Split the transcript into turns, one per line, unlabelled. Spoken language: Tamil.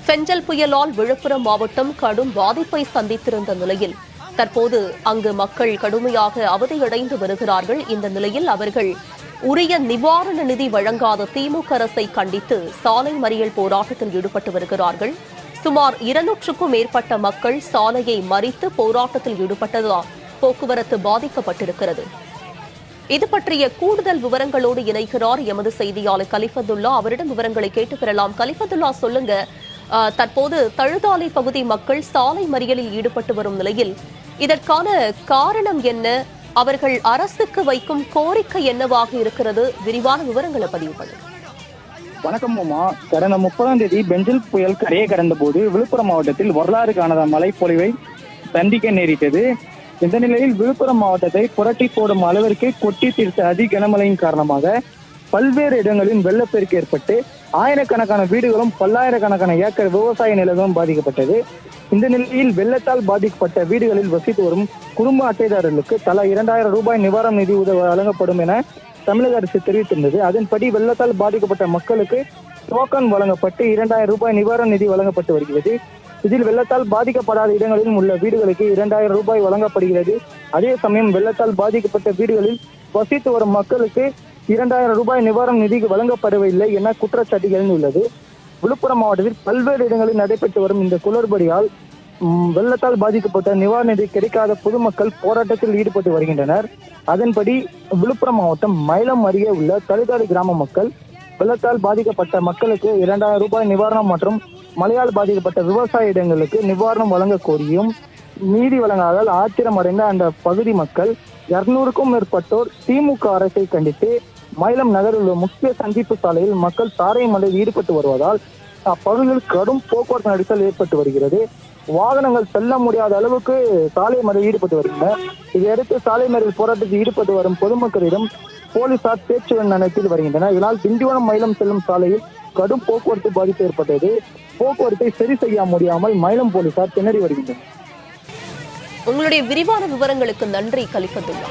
பெஞ்சல் புயலால் விழுப்புரம் மாவட்டம் கடும் பாதிப்பை சந்தித்திருந்த நிலையில் தற்போது அங்கு மக்கள் கடுமையாக அவதியடைந்து வருகிறார்கள். இந்த நிலையில் அவர்கள் உரிய நிவாரண நிதி வழங்காத திமுக அரசை கண்டித்து சாலை மறியல் போராட்டத்தில் ஈடுபட்டு வருகிறார்கள். சுமார் 200க்கும் மேற்பட்ட மக்கள் சாலையை மறித்து போராட்டத்தில் ஈடுபட்டதால் போக்குவரத்து பாதிக்கப்பட்டிருக்கிறது. இது பற்றிய கூடுதல் விவரங்களோடு இணைகிறார் எமது செய்தியாளர் கலிஃபத்துல்லா. அவரிடம் விவரங்களை கேட்டு பெறலாம். கலிஃபத்துல்லா, சொல்லுங்க, தற்போது தழுதாலை பகுதி மக்கள் சாலை மறியலில் ஈடுபட்டு வரும் நிலையில் இதற்கான காரணம் என்ன? அவர்கள் அரசுக்கு வைக்கும் கோரிக்கை என்னவாக இருக்கிறது? விரிவான விவரங்களை பதிவு பண்ணுங்க.
வணக்கம் மாமா. கடந்த 30ஆம் தேதி பெஞ்சல் புயல் கரையை கடந்த போது விழுப்புரம் மாவட்டத்தில் வரலாறு காணாத மழைப்பொழிவை சந்திக்க நேரிட்டது. இந்த நிலையில் விழுப்புரம் மாவட்டத்தை புரட்டி போடும் அளவிற்கு கொட்டி தீர்த்த அதி கனமழையின் காரணமாக பல்வேறு இடங்களில் வெள்ளப்பெருக்கு ஏற்பட்டு ஆயிரக்கணக்கான வீடுகளும் பல்லாயிரக்கணக்கான ஏக்கர் விவசாய நிலங்களும் பாதிக்கப்பட்டது. இந்த நிலையில் வெள்ளத்தால் பாதிக்கப்பட்ட வீடுகளில் வசித்து வரும் குடும்ப அட்டைதாரர்களுக்கு தலா 2000 ரூபாய் நிவாரண நிதி உதவி வழங்கப்படும் என தமிழக அரசு தெரிவித்திருந்தது. அதன்படி வெள்ளத்தால் பாதிக்கப்பட்ட மக்களுக்கு டோக்கன் வழங்கப்பட்டு 2000 ரூபாய் நிவாரண நிதி வழங்கப்பட்டு வருகிறது. இதில் வெள்ளத்தால் பாதிக்கப்படாத இடங்களிலும் உள்ள வீடுகளுக்கு 2000 ரூபாய் வழங்கப்படுகிறது. அதே சமயம் வெள்ளத்தால் பாதிக்கப்பட்ட வீடுகளில் வசித்து வரும் மக்களுக்கு 2000 ரூபாய் நிவாரண நிதி வழங்கப்படவில்லை என குற்றச்சாட்டு எழுந்துள்ளது. விழுப்புரம் மாவட்டத்தில் பல்வேறு இடங்களில் நடைபெற்று வரும் இந்த குளறுபடியால் வெள்ளத்தால் பாதிக்கப்பட்ட நிவாரண நிதி கிடைக்காத பொதுமக்கள் போராட்டத்தில் ஈடுபட்டு வருகின்றனர். அதன்படி விழுப்புரம் மாவட்டம் மயிலம் அருகே உள்ள தழுதாலை கிராம மக்கள் வெள்ளத்தால் பாதிக்கப்பட்ட மக்களுக்கு 2000 ரூபாய் நிவாரணம் மற்றும் மழையால் பாதிக்கப்பட்ட விவசாய இடங்களுக்கு நிவாரணம் வழங்க கோரியும் நீதி வழங்காதால் ஆத்திரமடைந்த அந்த பகுதி மக்கள் 200க்கும் மேற்பட்டோர் திமுக அரசை கண்டித்து மயிலம் நகரில் உள்ள முக்கிய சந்திப்பு சாலையில் மக்கள் சாலை மலையில் ஈடுபட்டு வருவதால் அப்பகுதியில் கடும் போக்குவரத்து நெரிசல் ஏற்பட்டு வருகிறது. வாகனங்கள் செல்ல முடியாத அளவுக்கு சாலை மறியலில் ஈடுபட்டு வருகின்றன. இதையடுத்து சாலை மறியல் போராட்டத்தில் ஈடுபட்டு வரும் பொதுமக்களிடம் போலீசார் பேச்சுவார்த்தை நடத்தி வருகின்றனர். இதனால் திண்டிவனம் மயிலம் செல்லும் சாலையில் கடும் போக்குவரத்து பாதிப்பு ஏற்பட்டது. போக்குவரத்தை சரி செய்ய முடியாமல் மயிலம் போலீசார் திணறி வருகின்றனர்.
உங்களுடைய விரிவான விவரங்களுக்கு நன்றி கலிஃபத்துல்லா.